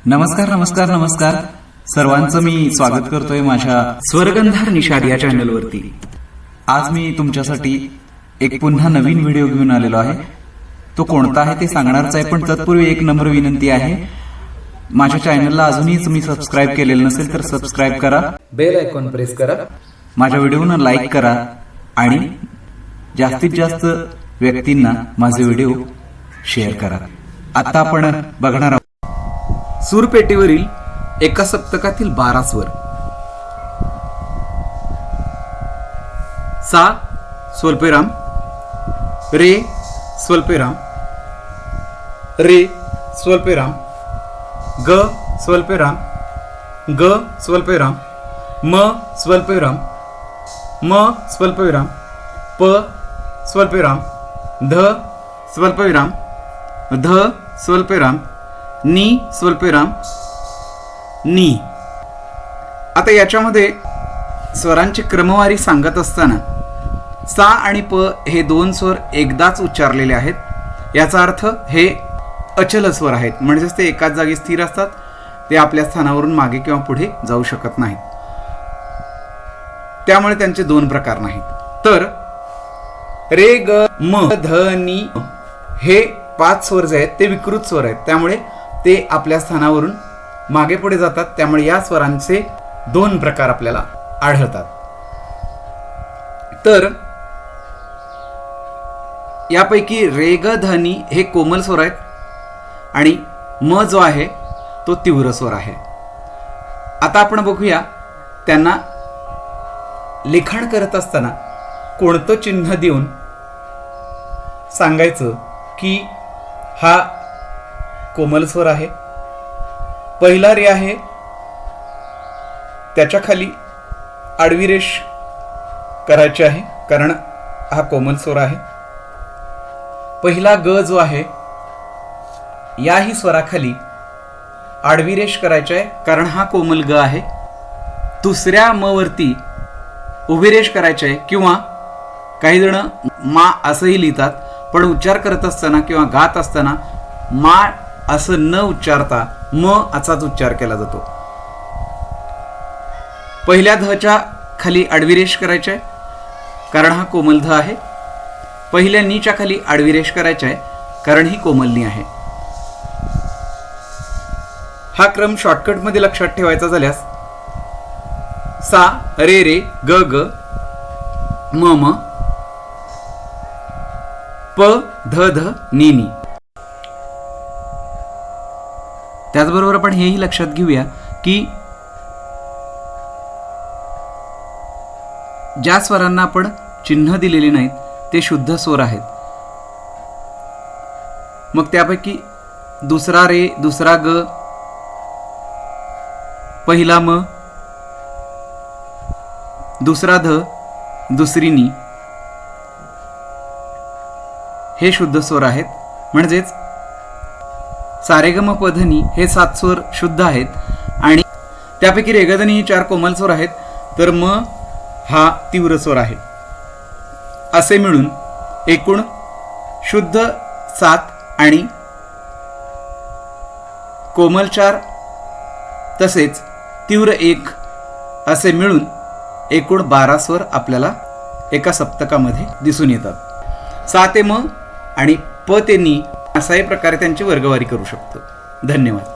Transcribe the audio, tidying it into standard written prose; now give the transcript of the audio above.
नमस्कार नमस्कार नमस्कार सर्वांचं मी स्वागत करतोय माझ्या स्वर्गंधार निषाद या चॅनलवरती। आज मी तुमच्यासाठी एक पुन्हा नवीन व्हिडिओ घेऊन आलेलो आहे। तो कोणता आहे ते सांगणारच आहे, पण तत्पूर्वी एक नम्र विनंती आहे, माझ्या चॅनलला अजूनही तुम्ही सबस्क्राईब केलेलं नसेल तर सबस्क्राईब करा, बेल आयकॉन प्रेस करा, माझ्या व्हिडिओना लाईक करा आणि जास्तीत जास्त व्यक्तींना माझे व्हिडिओ शेअर करा। आता आपण बघणार आहोत सूरपेटीवरील एका सप्तकातील 12 स्वर। सा स्वल्पविराम, रे स्वल्पविराम, रे स्वल्पविराम, ग स्वल्पविराम, ग स्वल्पविराम, म स्वल्पविराम, म स्वल्पविराम, प स्वल्पविराम, ध स्वल्पविराम, ध स्वल्पविराम, नी स्वल्पविराम, नी। आता याच्यामध्ये स्वरांची क्रमवारी सांगत असताना सा आणि प हे दोन स्वर एकदाच उच्चारलेले आहेत। याचा अर्थ हे अचल स्वर आहेत, म्हणजेच ते एकाच जागी स्थिर असतात, ते आपल्या स्थानावरून मागे किंवा पुढे जाऊ शकत नाहीत, त्यामुळे त्यांचे दोन प्रकार नाहीत। तर रे ग म ध नी हे 5 स्वर जे आहेत ते विकृत स्वर आहेत, त्यामुळे ते आपल्या स्थानावरून मागे पुढे जातात, त्यामुळे या स्वरांचे दोन प्रकार आपल्याला आढळतात। तर यापैकी रे ग ध नी हे कोमल स्वर आहेत आणि म जो आहे तो तीव्र स्वर आहे। आता आपण बघूया त्यांना लिखाण करत असताना कोणतं चिन्ह देऊन सांगायचं की हा कोमल स्वर आहे। पहिला रे आहे, त्याच्या खाली आडवी रेष करायची आहे कारण हा कोमल स्वर आहे। पहिला ग जो आहे याही स्वराखाली आडवी रेष करायची आहे कारण हा कोमल ग आहे। दुसऱ्या म वरती उभी रेष करायची आहे, किंवा काही जण मा असंही लिहितात, पण उच्चार करत असताना किंवा गात असताना मा असं न उच्चारता म असाच उच्चार केला जातो। पहिल्या धच्या खाली आडवी रेष करायची आहे कारण हा कोमल ध आहे। पहिल्या नीच्या खाली आडवी रेष करायची आहे कारण ही कोमल नी आहे। हा क्रम शॉर्टकट मध्ये लक्षात ठेवायचा झाल्यास सा रे रे ग ग म म प ध ध नी नी। त्याचबरोबर आपण हेही लक्षात घेऊया की ज्या स्वरांना आपण चिन्ह दिलेले नाहीत ते शुद्ध स्वर आहेत। मग त्यापैकी दुसरा रे, दुसरा ग, पहिला म, दुसरा ध, दुसरी नी हे शुद्ध स्वर आहेत। म्हणजेच सारेगम पधनी हे 7 स्वर शुद्ध आहेत आणि त्यापैकी रेगधनी हे 4 कोमल स्वर आहेत, तर म हा तीव्र स्वर आहे। असे मिळून एकूण शुद्ध 7 आणि कोमल 4 तसेच तीव्र 1 असे मिळून एकूण 12 स्वर आपल्याला एका सप्तकामध्ये दिसून येतात। सा ते म आणि प ते नी अशाही प्रकारे त्यांची वर्गवारी करू शकतो। धन्यवाद।